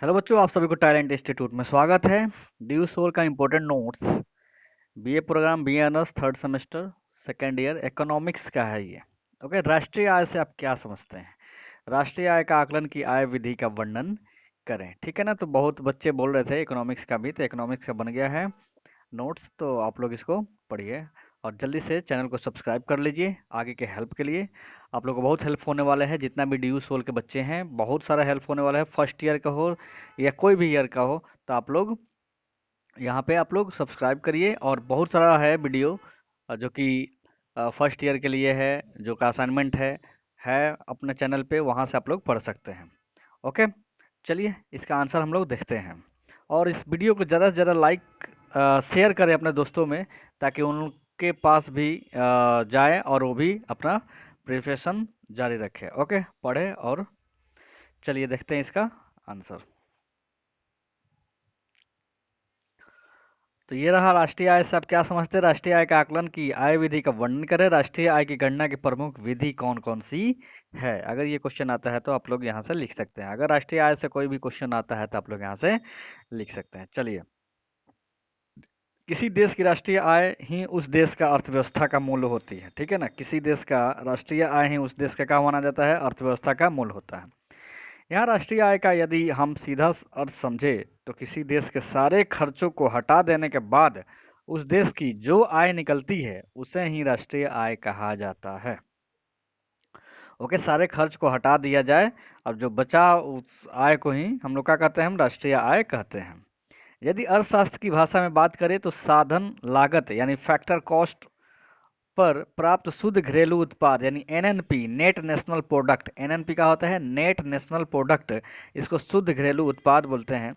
Hello बच्चों, आप सभी को टैलेंट इंस्टीट्यूट में स्वागत है। ड्यू सोल का important notes, BA program, BA honours, third semester, second year, economics का है ये। ओके, राष्ट्रीय आय से आप क्या समझते हैं? राष्ट्रीय आय का आकलन की आय विधि का वर्णन करें। ठीक है ना? तो बहुत बच्चे बोल रहे थे इकोनॉमिक्स का भी, तो इकोनॉमिक्स का बन गया है नोट्स, तो आप लोग इसको पढ़िए और जल्दी से चैनल को सब्सक्राइब कर लीजिए आगे के हेल्प के लिए। आप लोग को बहुत हेल्प होने वाले हैं, जितना भी डी यू सोल के बच्चे हैं बहुत सारा हेल्प होने वाला है। फर्स्ट ईयर का हो या कोई भी ईयर का हो, तो आप लोग यहाँ पे आप लोग सब्सक्राइब करिए। और बहुत सारा है वीडियो जो कि फर्स्ट ईयर के लिए है, जो का असाइनमेंट है अपने चैनल पे, वहाँ से आप लोग पढ़ सकते हैं। ओके, चलिए इसका आंसर हम लोग देखते हैं। और इस वीडियो को ज़्यादा से ज़्यादा लाइक शेयर करें अपने दोस्तों में, ताकि उनके पास भी जाए और वो भी अपना प्रिपरेशन जारी रखे। ओके, पढ़े और चलिए देखते हैं इसका आंसर। तो ये रहा राष्ट्रीय आय से आप क्या समझते हैं। राष्ट्रीय आय का आकलन की आय विधि का वर्णन करें। राष्ट्रीय आय की गणना की प्रमुख विधि कौन कौन सी है? अगर ये क्वेश्चन आता है तो आप लोग यहाँ से लिख सकते हैं। अगर राष्ट्रीय आय से कोई भी क्वेश्चन आता है तो आप लोग यहाँ से लिख सकते हैं। चलिए, किसी देश की राष्ट्रीय आय ही उस देश का अर्थव्यवस्था का मूल होती है। ठीक है ना? किसी देश का राष्ट्रीय आय ही उस देश का क्या माना जाता है? अर्थव्यवस्था का मूल होता है। यहाँ राष्ट्रीय आय का यदि हम सीधा अर्थ समझे तो किसी देश के सारे खर्चों को हटा देने के बाद उस देश की जो आय निकलती है उसे ही राष्ट्रीय आय कहा जाता है। ओके, सारे खर्च को हटा दिया जाए, अब जो बचा उस आय को ही हम लोग क्या कहते हैं? हम राष्ट्रीय आय कहते हैं। यदि अर्थशास्त्र की भाषा में बात करें तो साधन लागत यानी फैक्टर कॉस्ट पर प्राप्त शुद्ध घरेलू उत्पाद यानी NNP, net national product, NNP का होता है नेट नेशनल प्रोडक्ट, इसको शुद्ध घरेलू उत्पाद बोलते हैं,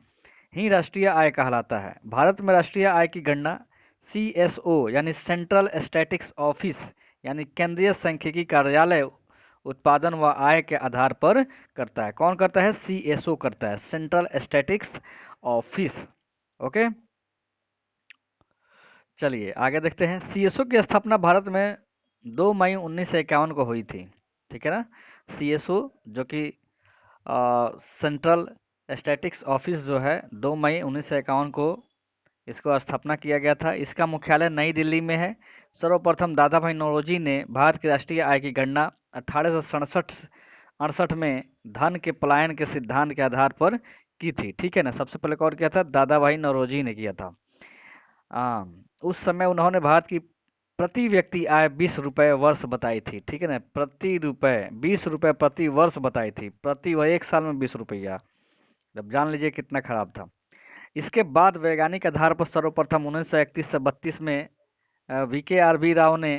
ही राष्ट्रीय आय कहलाता है। भारत में राष्ट्रीय आय की गणना सीएसओ यानी सेंट्रल स्टैटिस्टिक्स ऑफिस यानी केंद्रीय सांख्यिकी कार्यालय उत्पादन व आय के आधार पर करता है। कौन करता है? सीएसओ करता है, सेंट्रल स्टैटिस्टिक्स ऑफिस। ओके, चलिए आगे देखते हैं। सीएसओ की स्थापना भारत में 2 मई 1951 को हुई थी। ठीक है ना? सीएसओ जो कि सेंट्रल स्टैटिस्टिक्स ऑफिस जो है, 2 मई 1951 को इसको स्थापना किया गया था। इसका मुख्यालय नई दिल्ली में है। सर्वप्रथम दादा भाई नौरोजी ने भारत की राष्ट्रीय आय की गणना 1867 में धन के पलायन के सिद्धांत के आधार पर की थी। ठीक है ना? सबसे पहले कौन किया था? दादा भाई नौरोजी ने किया था। उस समय उन्होंने भारत की प्रति व्यक्ति आय 20 रुपए वर्ष बताई थी। ठीक है ना? प्रति रुपए 20 रुपए प्रति वर्ष बताई थी। प्रति वह एक साल में 20 रुपया, जब जान लीजिए कितना खराब था। इसके बाद वैज्ञानिक आधार पर सर्वप्रथम 1931 से 32 में वीके आर बी राव ने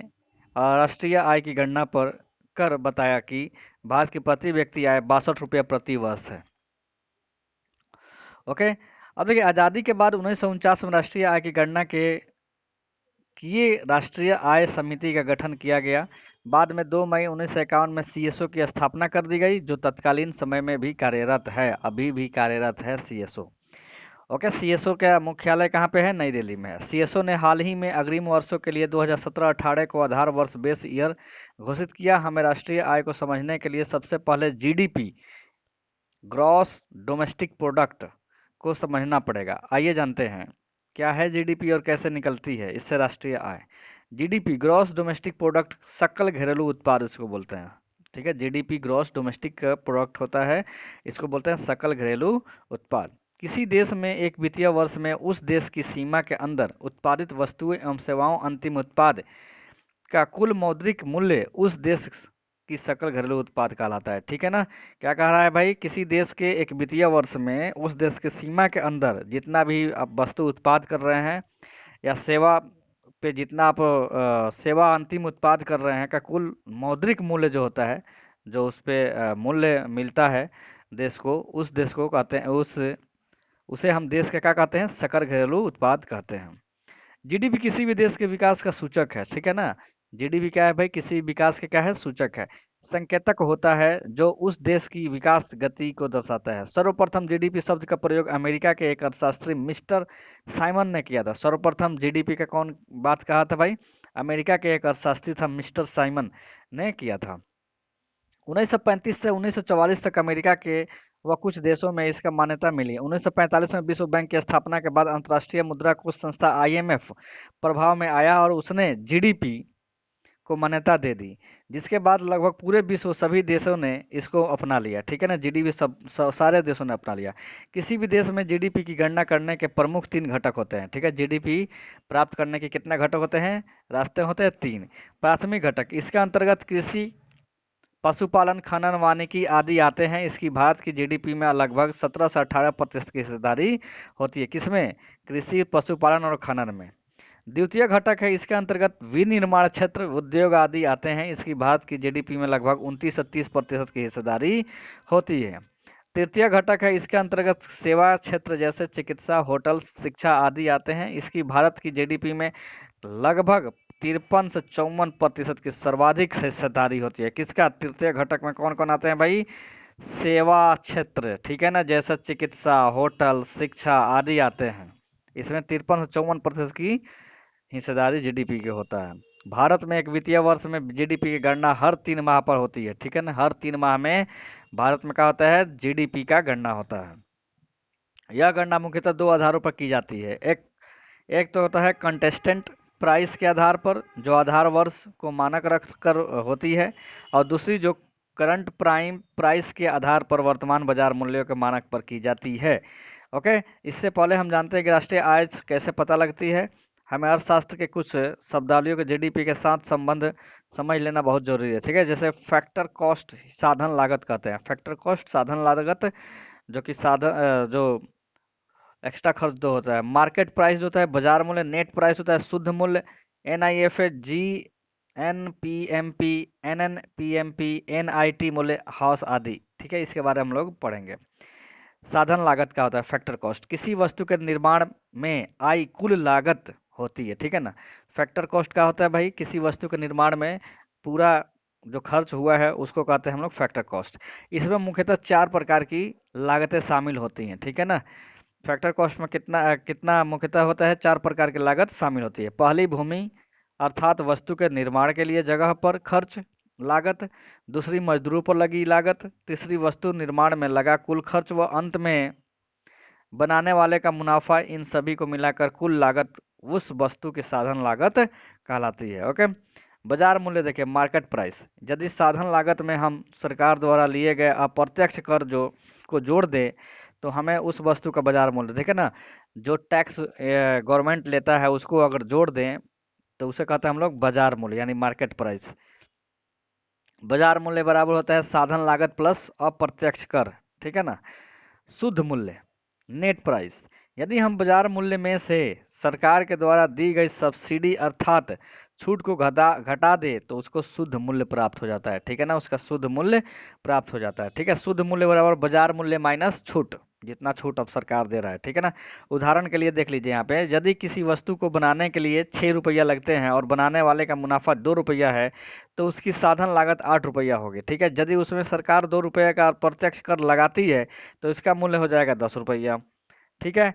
राष्ट्रीय आय की गणना पर कर बताया कि भारत की प्रति व्यक्ति आय 62 रुपया प्रति वर्ष है। ओके, अब देखिए, आज़ादी के बाद 1949 में राष्ट्रीय आय की गणना के किए राष्ट्रीय आय समिति का गठन किया गया। बाद में 2 मई 1951 में सीएसओ की स्थापना कर दी गई, जो तत्कालीन समय में भी कार्यरत है, अभी भी कार्यरत है सीएसओ। ओके, सीएसओ का मुख्यालय कहाँ पे है? नई दिल्ली में है। सीएसओ ने हाल ही में अग्रिम वर्षों के लिए 2017-18 को आधार वर्ष बेस ईयर घोषित किया। हमें राष्ट्रीय आय को समझने के लिए सबसे पहले जीडीपी, ग्रॉस डोमेस्टिक प्रोडक्ट, को समझना पड़ेगा। आइए जानते हैं क्या है जीडीपी और कैसे निकलती है इससे राष्ट्रीय आय। जीडीपी ग्रॉस डोमेस्टिक प्रोडक्ट, सकल घरेलू उत्पाद इसको बोलते हैं। ठीक है, जीडीपी ग्रॉस डोमेस्टिक प्रोडक्ट होता है, इसको बोलते हैं सकल घरेलू उत्पाद। किसी देश में एक वित्तीय वर्ष में उस देश की सीमा के अंदर उत्पादित वस्तुएं एवं सेवाओं अंतिम उत्पाद का कुल मौद्रिक मूल्य उस देश की सकल घरेलू उत्पाद कहलाता है। ठीक है ना? क्या कह रहा है भाई? किसी देश के एक वित्तीय वर्ष में उस देश के सीमा के अंदर जितना भी आप वस्तु उत्पाद कर रहे हैं या सेवा पे जितना आप सेवा अंतिम उत्पाद कर रहे हैं का कुल मौद्रिक मूल्य जो होता है, जो उस पे मूल्य मिलता है देश को, उस देश को कहते हैं, उसे हम देश का क्या कहते हैं? सकल घरेलू उत्पाद कहते हैं। जीडीपी किसी भी देश के विकास का सूचक है। ठीक है ना? जीडीपी क्या है भाई? किसी विकास के क्या है? सूचक है, संकेतक होता है जो उस देश की विकास गति को दर्शाता है। सर्वप्रथम जीडीपी शब्द का प्रयोग अमेरिका के एक अर्थशास्त्री मिस्टर साइमन ने किया था। सर्वप्रथम जीडीपी का कौन बात कहा था भाई? अमेरिका के एक अर्थशास्त्री था, मिस्टर साइमन ने किया था। 1935 से 1944 तक अमेरिका के व कुछ देशों में इसका मान्यता मिली। 1945 में विश्व बैंक की स्थापना के बाद अंतर्राष्ट्रीय मुद्रा कोष संस्था IMF प्रभाव में आया और उसने GDP को मान्यता दे दी, जिसके बाद लगभग पूरे विश्व सभी देशों ने इसको अपना लिया। ठीक है ना, GDP सारे देशों ने अपना लिया। किसी भी देश में GDP की गणना करने के प्रमुख 3 घटक होते हैं। ठीक है, GDP प्राप्त करने के कितने घटक होते हैं, रास्ते होते हैं 3। प्राथमिक घटक, इसके अंतर्गत कृषि, पशुपालन, खनन, वानिकी आदि आते हैं। इसकी भारत की GDP में लगभग 17 से 18% की हिस्सेदारी होती है। किसमें, कृषि, पशुपालन और खनन में। द्वितीय घटक है, इसके अंतर्गत विनिर्माण क्षेत्र, उद्योग आदि आते हैं। इसकी भारत की GDP में लगभग 29 से 30% की हिस्सेदारी होती है। तृतीय घटक है, इसके अंतर्गत सेवा क्षेत्र जैसे चिकित्सा, होटल, शिक्षा आदि आते हैं। इसकी भारत की GDP में लगभग 53 से 54% की सर्वाधिक हिस्सेदारी होती है। किसका, तृतीय घटक में कौन कौन आते हैं भाई, सेवा क्षेत्र। ठीक है ना, जैसे चिकित्सा, होटल, शिक्षा आदि आते हैं। इसमें 53 से 54% की हिस्सेदारी GDP के होता है। भारत में एक वित्तीय वर्ष में GDP की गणना हर 3 माह पर होती है। ठीक है ना, हर 3 माह में भारत में क्या होता है, GDP का गणना होता है। यह गणना मुख्यतः 2 आधारों पर की जाती है। एक एक तो होता है कंटेस्टेंट प्राइस के आधार पर, जो आधार वर्ष को मानक रख कर होती है, और दूसरी जो करंट प्राइम प्राइस के आधार पर वर्तमान बाजार मूल्यों के मानक पर की जाती है। ओके, इससे पहले हम जानते हैं कि राष्ट्रीय आय कैसे पता लगती है। हमें अर्थशास्त्र के कुछ शब्दावलियों के GDP के साथ संबंध समझ लेना बहुत जरूरी है। ठीक है, जैसे फैक्टर कॉस्ट, साधन लागत कहते हैं। फैक्टर कॉस्ट साधन लागत, जो कि जो एक्स्ट्रा खर्च जो होता है। मार्केट प्राइस जो होता है बाजार मूल्य। नेट प्राइस होता है शुद्ध मूल्य। NIFA, GNPMP, NNPMP, NIT मूल्य, हाउस आदि। ठीक है, इसके बारे में हम लोग पढ़ेंगे। साधन लागत क्या होता है, फैक्टर कॉस्ट, किसी वस्तु के निर्माण में आई कुल लागत होती है। ठीक है ना, फैक्टर कॉस्ट क्या होता है भाई, किसी वस्तु के निर्माण में पूरा जो खर्च हुआ है उसको कहते हैं हम लोग फैक्टर कॉस्ट। इसमें मुख्यतः 4 प्रकार की लागतें शामिल होती हैं। ठीक है ना, फैक्टर कॉस्ट में कितना कितना मुख्यतः होता है, 4 प्रकार की लागत शामिल होती है। पहली, भूमि अर्थात वस्तु के निर्माण के लिए जगह पर खर्च लागत। दूसरी, मजदूरों पर लगी लागत। तीसरी, वस्तु निर्माण में लगा कुल खर्च, व अंत में बनाने वाले का मुनाफा। इन सभी को मिलाकर कुल लागत उस वस्तु की साधन लागत कहलाती है। ओके, बाजार मूल्य देखिए, मार्केट प्राइस। यदि साधन लागत में हम सरकार द्वारा लिए गए अप्रत्यक्ष कर जो को जोड़ दे तो हमें उस वस्तु का बाजार मूल्य, देखे ना, जो टैक्स गवर्नमेंट लेता है उसको अगर जोड़ दें तो उसे कहते हैं हम लोग बाजार मूल्य, यानी मार्केट प्राइस। बाजार मूल्य बराबर होता है साधन लागत प्लस अप्रत्यक्ष कर। ठीक है ना, शुद्ध मूल्य, नेट प्राइस। यदि हम बाजार मूल्य में से सरकार के द्वारा दी गई सब्सिडी अर्थात छूट को घटा दे तो उसको शुद्ध मूल्य प्राप्त हो जाता है। ठीक है ना, उसका शुद्ध मूल्य प्राप्त हो जाता है। ठीक है, शुद्ध मूल्य बराबर बाजार मूल्य माइनस छूट, जितना छूट अब सरकार दे रहा है। ठीक है ना, उदाहरण के लिए देख लीजिए यहाँ पे, यदि किसी वस्तु को बनाने के लिए 6 रुपया लगते हैं और बनाने वाले का मुनाफा 2 रुपया है तो उसकी साधन लागत 8 रुपया होगी। ठीक है, यदि उसमें सरकार 2 रुपये का प्रत्यक्ष कर लगाती है तो इसका मूल्य हो जाएगा 10 रुपया। ठीक है,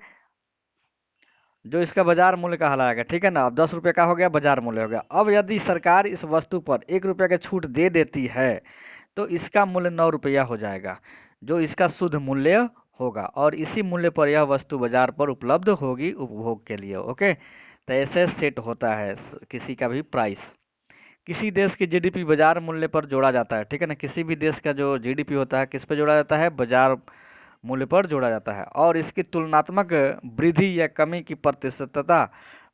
जो इसका बाजार मूल्य कहलाएगा। ठीक है ना, अब 10 रुपये का हो गया, बाजार मूल्य हो गया। अब यदि सरकार इस वस्तु पर 1 रुपये की छूट दे देती है तो इसका मूल्य 9 रुपया हो जाएगा, जो इसका शुद्ध मूल्य होगा, और इसी मूल्य पर यह वस्तु बाजार पर उपलब्ध होगी उपभोग के लिए। ओके, तो ऐसे सेट होता है किसी का भी प्राइस। किसी देश की GDP बाजार मूल्य पर जोड़ा जाता है। ठीक है ना, किसी भी देश का जो GDP होता है किस पे जोड़ा जाता है, बाजार मूल्य पर जोड़ा जाता है, और इसकी तुलनात्मक वृद्धि या कमी की प्रतिशतता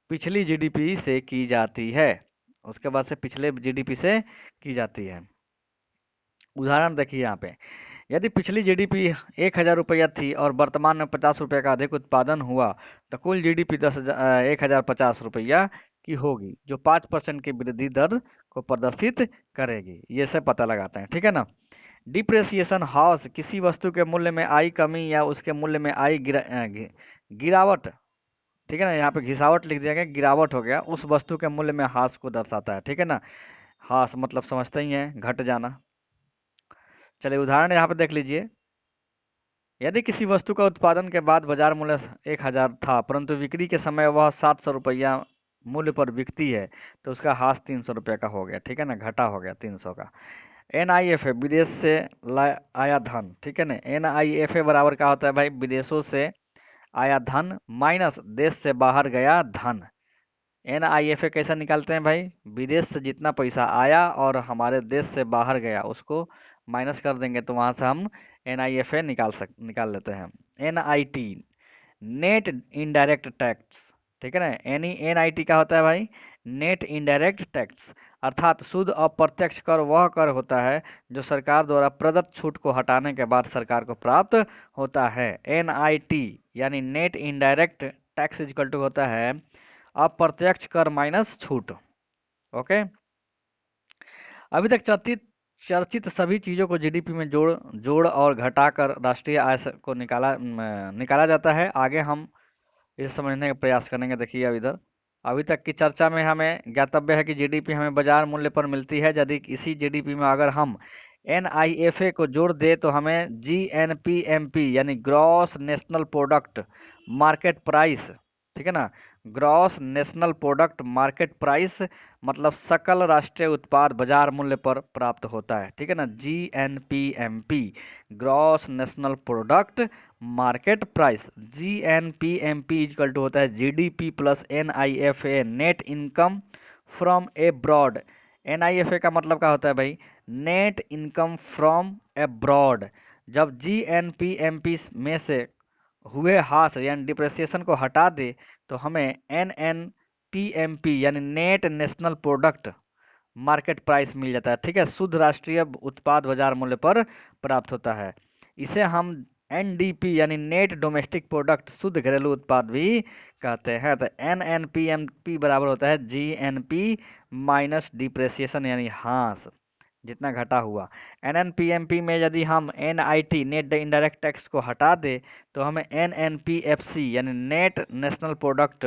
पिछली GDP से की जाती है। उसके बाद से पिछले GDP से की जाती है। उदाहरण देखिए यहाँ पे, यदि पिछली GDP 1,000 रुपया थी और वर्तमान में 50 रुपये का अधिक उत्पादन हुआ तो कुल GDP 1,050 रुपया की होगी, जो 5% की वृद्धि दर को प्रदर्शित करेगी। ये सब पता लगाते हैं। ठीक है ना, डिप्रेसिएशन हाउस, किसी वस्तु के मूल्य में आई कमी या उसके मूल्य में आई गिरावट। ठीक है ना, यहाँ पे घिसावट लिख दिया गया, गिरावट हो गया, उस वस्तु के मूल्य में हास को दर्शाता है। ठीक है ना, हास मतलब समझते ही हैं, घट जाना। चलिए उदाहरण यहाँ पे देख लीजिए, यदि किसी वस्तु का उत्पादन के बाद बाजार मूल्य 1,000 था परंतु बिक्री के समय वह 700 रुपया मूल्य पर बिकती है तो उसका हास 300 रुपये का हो गया। ठीक है ना, घटा हो गया 300 का। NIFA विदेश से आया धन, ठीक है ना। NIFA बराबर क्या होता है भाई, विदेशों से आया धन माइनस देश से बाहर गया धन। NIFA कैसे निकालते हैं भाई, विदेश से जितना पैसा आया और हमारे देश से बाहर गया उसको माइनस कर देंगे तो वहां से हम NIFA निकाल लेते हैं। NIT नेट इनडायरेक्ट टैक्स, ठीक है ना। NIT क्या होता है भाई, नेट इनडायरेक्ट टैक्स, अर्थात शुद्ध अप्रत्यक्ष कर वह कर होता है जो सरकार द्वारा प्रदत्त छूट को हटाने के बाद सरकार को प्राप्त होता है। NIT यानी net indirect tax equal to होता है अप्रत्यक्ष कर माइनस छूट। ओके, अभी तक चर्चित सभी चीजों को जीडीपी में जोड़ जोड़ और घटाकर राष्ट्रीय आय को निकाला जाता है। आगे हम इसे समझने का प्रयास करेंगे। देखिए अब इधर अभी तक की चर्चा में हमें ज्ञातव्य है कि जीडीपी हमें बाजार मूल्य पर मिलती है। यदि इसी जीडीपी में अगर हम NIFA को जोड़ दे तो हमें GNPMP यानी gross national product market price, ठीक है ना, gross national product market price मतलब सकल राष्ट्रीय उत्पाद बाजार मूल्य पर प्राप्त होता है, ठीक है ना। GNPMP gross national product market price, GNPMP equal to होता है GDP plus NIFA net income from abroad. NIFA का मतलब क्या होता है भाई, नेट इनकम फ्रॉम एब्रॉड। जब GNPMP में से हुए हास यानी डिप्रेसिएशन को हटा दे तो हमें NNPMP यानी net national product market price मिल जाता है, ठीक है, शुद्ध राष्ट्रीय उत्पाद बाजार मूल्य पर प्राप्त होता है। इसे हम NDP यानी नेट डोमेस्टिक प्रोडक्ट शुद्ध घरेलू उत्पाद भी कहते हैं। तो NNPMP बराबर होता है GNP माइनस डिप्रेसिएशन यानी हाँस जितना घटा हुआ। NNPMP में यदि हम NIT नेट इनडायरेक्ट टैक्स को हटा दे तो हमें NNPFC यानी नेट नेशनल प्रोडक्ट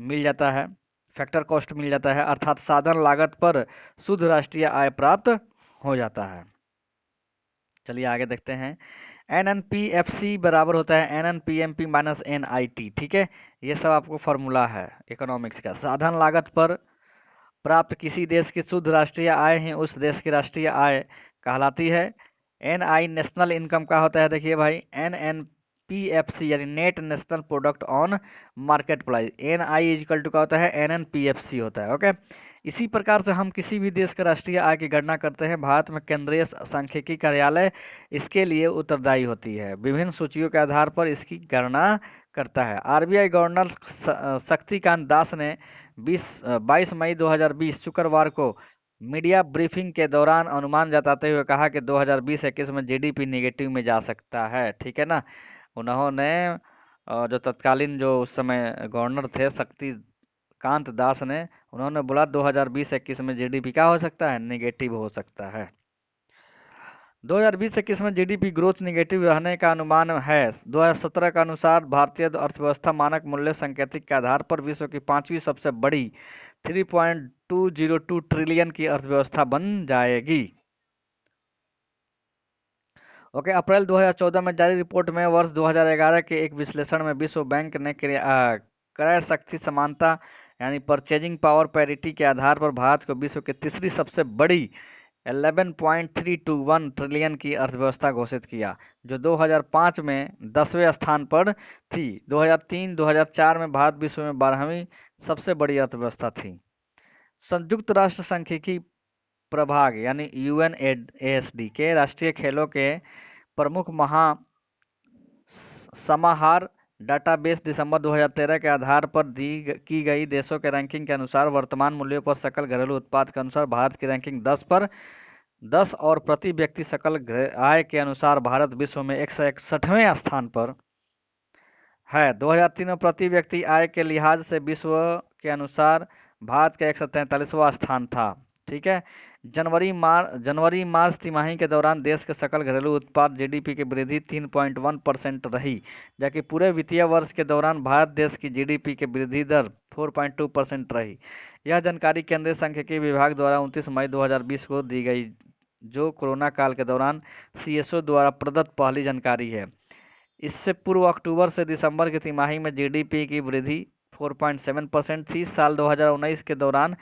मिल जाता है, फैक्टर कॉस्ट मिल जाता है, अर्थात साधन लागत पर शुद्ध राष्ट्रीय आय प्राप्त हो जाता है। चलिए आगे देखते हैं। NNPFC बराबर होता है NNPMP माइनस NIT, ठीक है। ये सब आपको फॉर्मूला है इकोनॉमिक्स का। साधन लागत पर प्राप्त किसी देश की शुद्ध राष्ट्रीय आय ही उस देश की राष्ट्रीय आय कहलाती है। NI नेशनल इनकम का होता है, देखिए भाई, NNPFC यानी net national product on market price. NI equal to का होता है NNPFC होता है। ओके, इसी प्रकार से हम किसी भी देश का राष्ट्रीय आय की गणना करते हैं। भारत में केंद्रीय सांख्यिकी कार्यालय इसके लिए उत्तरदायी होती है, विभिन्न सूचियों के आधार पर इसकी गणना करता है। RBI गवर्नर शक्तिकांत दास ने 22 मई 2020 शुक्रवार को मीडिया ब्रीफिंग के दौरान अनुमान जताते हुए कहा कि 2020-21 में जीडीपी निगेटिव में जा सकता है, ठीक है ना। उन्होंने जो तत्कालीन जो उस समय गवर्नर थे शक्तिकांत दास ने, उन्होंने बोला 2020-21 में जीडीपी क्या हो सकता है, निगेटिव हो सकता है। 2020-21 में जीडीपी ग्रोथ निगेटिव रहने का अनुमान है। 2017 का अनुसार भारतीय अर्थव्यवस्था मानक मूल्य संकेतक के आधार पर विश्व की 5वीं सबसे बड़ी 3.202 ट्रिलियन की अर्थव्यवस्था बन जाएगी। ओके, अप्रैल 2014 में जारी रिपोर्ट में वर्ष 2011 के एक विश्लेषण में विश्व बैंक ने क्रय शक्ति समानता यानी परचेजिंग पावर पैरिटी के आधार पर भारत को विश्व की तीसरी सबसे बड़ी 11.321 ट्रिलियन की अर्थव्यवस्था घोषित किया, जो 2005 में 10वें स्थान पर थी। 2003-2004 में भारत विश्व में 12वीं सबसे बड़ी अर्थव्यवस्था थी। संयुक्त राष्ट्र सांख्यिकी प्रभाग यानी UNASD के राष्ट्रीय खेलों के प्रमुख समाहार डाटाबेस दिसंबर 2013 के आधार पर की गई देशों के रैंकिंग के अनुसार वर्तमान मूल्यों पर सकल घरेलू उत्पाद के अनुसार भारत की रैंकिंग 10 और प्रति व्यक्ति सकल आय के अनुसार भारत विश्व में 161वें स्थान पर है। 2003 में प्रति व्यक्ति आय के लिहाज से विश्व के अनुसार भारत का 143वां स्थान था, ठीक है। जनवरी मार्च तिमाही के दौरान देश के सकल घरेलू उत्पाद जीडीपी की वृद्धि 3.1% रही, जबकि पूरे वित्तीय वर्ष के दौरान भारत देश की जीडीपी की वृद्धि दर 4.2% रही। यह जानकारी केंद्रीय सांख्यिकी विभाग द्वारा 29 मई 2020 को दी गई, जो कोरोना काल के दौरान CSO द्वारा प्रदत्त पहली जानकारी है। इससे पूर्व अक्टूबर से दिसंबर की तिमाही में जीडीपी की वृद्धि 4.7% थी। साल 2019 के दौरान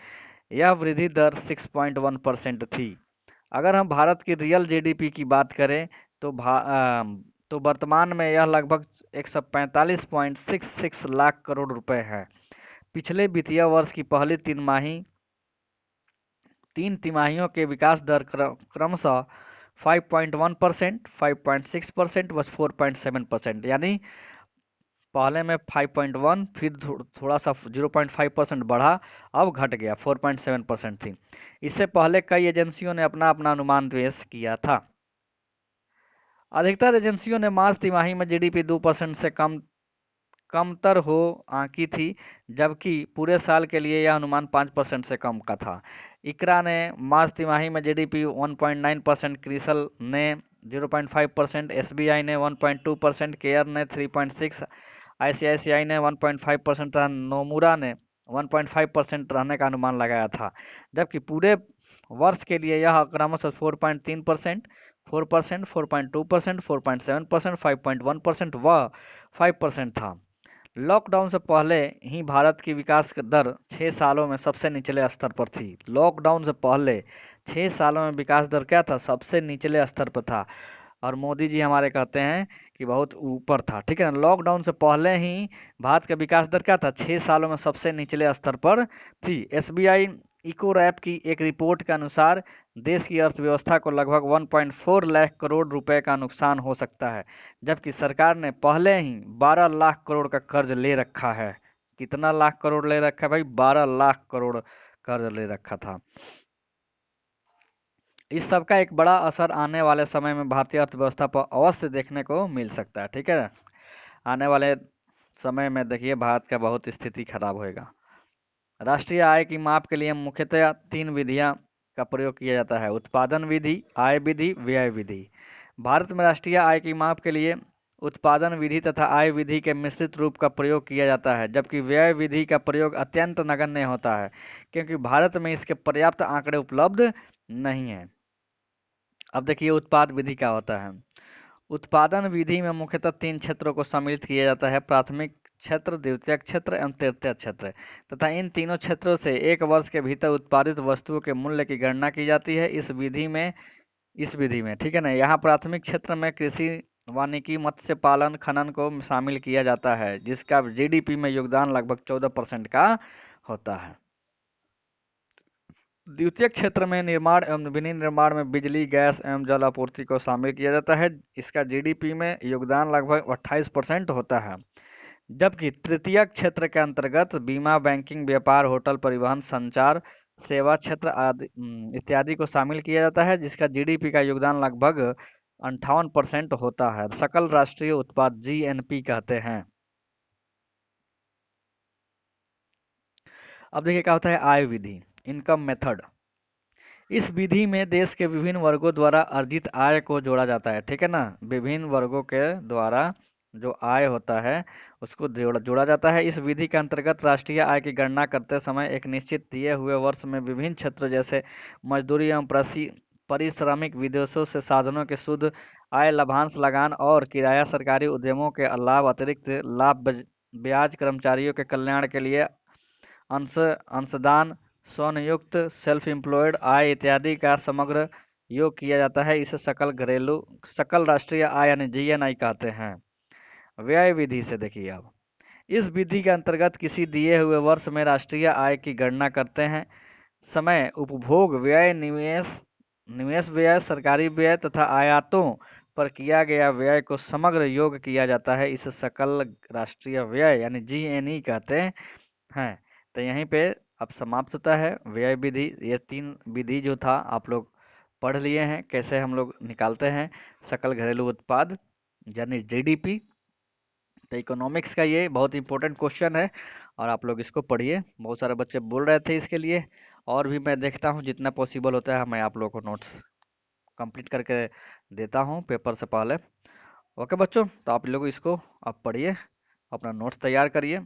यह वृद्धि दर 6.1% थी। अगर हम भारत की रियल जीडीपी की बात करें तो तो वर्तमान में यह लगभग 145.66 लाख करोड़ रुपए है। पिछले वित्तीय वर्ष की पहली तीन तिमाहियों के विकास दर क्रमशः 5.1%, 5.6% व 4.7%, यानी पहले में 5.1, फिर थोड़ा सा 0.5% बढ़ा, अब घट गया, 4.7% थी। इससे पहले कई एजेंसियों ने अपना अपना अनुमान पेश किया था। अधिकतर एजेंसियों ने मार्च तिमाही में जीडीपी 2% से कमतर हो आंकी थी, जबकि पूरे साल के लिए यह अनुमान 5% से कम का था। इकरा ने मार्च तिमाही में जीडीपी 1.9%, क्रिसल ने 0.5%, एसबीआई ने 1.2%, केयर ने 3.6%, आईसीआईसीआई ने 1.5% तथा नोमुरा ने 1.5% रहने का अनुमान लगाया था, जबकि पूरे वर्ष के लिए यह क्रमशः 4.3%, 4%, 4.2%, 4.7%, 5.1% व 5% था। लॉकडाउन से पहले ही भारत की विकास दर 6 सालों में सबसे निचले स्तर पर थी। लॉकडाउन से पहले 6 सालों में विकास दर क्या था? सबसे निचले स्तर पर था। और मोदी जी हमारे कहते हैं कि बहुत ऊपर था, ठीक है ना। लॉकडाउन से पहले ही भारत का विकास दर क्या था? 6 सालों में सबसे निचले स्तर पर थी। एसबीआई इकोरैप की एक रिपोर्ट के अनुसार देश की अर्थव्यवस्था को लगभग 1.4 लाख करोड़ रुपए का नुकसान हो सकता है, जबकि सरकार ने पहले ही 12 लाख करोड़ का कर्ज ले रखा है। कितना लाख करोड़ ले रखा है भाई? 12 लाख करोड़ कर्ज ले रखा था। इस सब का एक बड़ा असर आने वाले समय में भारतीय अर्थव्यवस्था पर अवश्य देखने को मिल सकता है, ठीक है। आने वाले समय में देखिए भारत का बहुत स्थिति खराब होएगा। राष्ट्रीय आय की माप के लिए मुख्यतः 3 विधियां का प्रयोग किया जाता है: उत्पादन विधि, आय विधि, व्यय विधि। भारत में राष्ट्रीय आय की माप के लिए उत्पादन विधि तथा आय विधि के मिश्रित रूप का प्रयोग किया जाता है, जबकि व्यय विधि का प्रयोग अत्यंत नगण्य होता है, क्योंकि भारत में इसके पर्याप्त आंकड़े उपलब्ध नहीं है। अब देखिए उत्पाद विधि क्या होता है। उत्पादन विधि में मुख्यतः 3 क्षेत्रों को सम्मिलित किया जाता है: प्राथमिक क्षेत्र, द्वितीयक क्षेत्र एवं तृतीयक क्षेत्र, तथा इन तीनों क्षेत्रों से एक वर्ष के भीतर उत्पादित वस्तुओं के मूल्य की गणना की जाती है। इस विधि में ठीक है ना, यहाँ प्राथमिक क्षेत्र में कृषि, वानिकी, मत्स्य पालन, खनन को शामिल किया जाता है, जिसका जीडीपी में योगदान लगभग 14% का होता है। द्वितीयक क्षेत्र में निर्माण एवं विनिर्माण में बिजली, गैस एवं जल आपूर्ति को शामिल किया जाता है। इसका जीडीपी में योगदान लगभग 28% होता है। जबकि तृतीयक क्षेत्र के अंतर्गत बीमा, बैंकिंग, व्यापार, होटल, परिवहन, संचार, सेवा क्षेत्र आदि इत्यादि को शामिल किया जाता है, जिसका जीडीपी का योगदान लगभग 58% होता है। सकल राष्ट्रीय उत्पाद जीएनपी कहते हैं। अब देखिए क्या होता है आय विधि, इनकम मेथड। इस विधि में देश के विभिन्न वर्गों द्वारा अर्जित आय को जोड़ा जाता है, ठीक है ना। विभिन्न वर्गों के द्वारा जो आय होता है उसको जोड़ा जाता है। इस विधि के अंतर्गत राष्ट्रीय आय की गणना करते समय एक निश्चित दिए हुए वर्ष में विभिन्न क्षेत्र जैसे मजदूरी एवं पारिश्रमिक, विदेशों से साधनों के शुद्ध आय, लाभांश, लगान और किराया, सरकारी उद्यमों के लाभ, अतिरिक्त लाभ, ब्याज, कर्मचारियों के कल्याण के लिए अंशदान, स्वनियुक्त, सेल्फ एम्प्लॉयड आय इत्यादि का समग्र योग किया जाता है। इसे सकल राष्ट्रीय आय यानी जीएनआई कहते हैं। व्यय विधि से देखिए अब, इस विधि के अंतर्गत किसी दिए हुए वर्ष में राष्ट्रीय आय की गणना करते हैं समय उपभोग व्यय, निवेश व्यय, सरकारी व्यय तथा आयातों पर किया गया व्यय को समग्र योग किया जाता है। इसे सकल राष्ट्रीय व्यय यानी जीएनई कहते हैं। तो यहीं पे अब समाप्त होता है व्यय विधि। ये 3 विधि जो था आप लोग पढ़ लिए हैं, कैसे हम लोग निकालते हैं सकल घरेलू उत्पाद यानी जीडीपी। तो इकोनॉमिक्स का ये बहुत इंपॉर्टेंट क्वेश्चन है और आप लोग इसको पढ़िए। बहुत सारे बच्चे बोल रहे थे इसके लिए, और भी मैं देखता हूँ जितना पॉसिबल होता है मैं आप लोगों को नोट्स कंप्लीट करके देता हूँ पेपर से पहले। ओके बच्चों, तो आप लोग इसको आप पढ़िए, अपना नोट्स तैयार करिए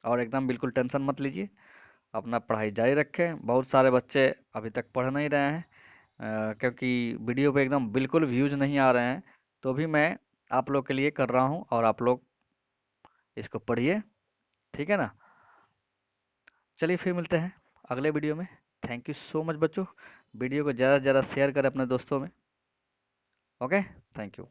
और एकदम बिल्कुल टेंशन मत लीजिए, अपना पढ़ाई जारी रखें। बहुत सारे बच्चे अभी तक पढ़ नहीं रहे हैं क्योंकि वीडियो पे एकदम बिल्कुल व्यूज नहीं आ रहे हैं, तो भी मैं आप लोग के लिए कर रहा हूँ और आप लोग इसको पढ़िए, ठीक है ना। चलिए फिर मिलते हैं अगले वीडियो में। थैंक यू सो मच बच्चों। वीडियो को ज़्यादा से ज़्यादा शेयर करें अपने दोस्तों में। Okay, thank you.